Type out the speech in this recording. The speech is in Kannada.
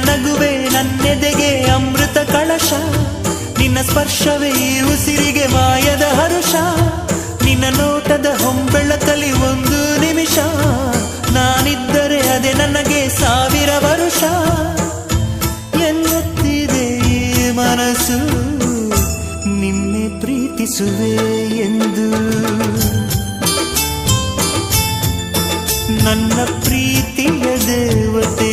ನಗುವೆ ನನ್ನೆದೆಗೆ ಅಮೃತ ಕಳಶ, ನಿನ್ನ ಸ್ಪರ್ಶವೇ ಈ ಉಸಿರಿಗೆ ಮಾಯದ ಹರುಷ, ನಿನ್ನ ನೋಟದ ಹೊಂಬೆಳಕಲಿ ಒಂದು ನಿಮಿಷ, ನಾನಿದ್ದರೆ ಅದೇ ನನಗೆ 1000 ವರುಷ. ಎನ್ನುತ್ತಿದೆ ಈ ಮನಸ್ಸು ನಿನ್ನೆ ಪ್ರೀತಿಸುವೆ ಎಂದು, ನನ್ನ ಪ್ರೀತಿಯ ದೇವತೆ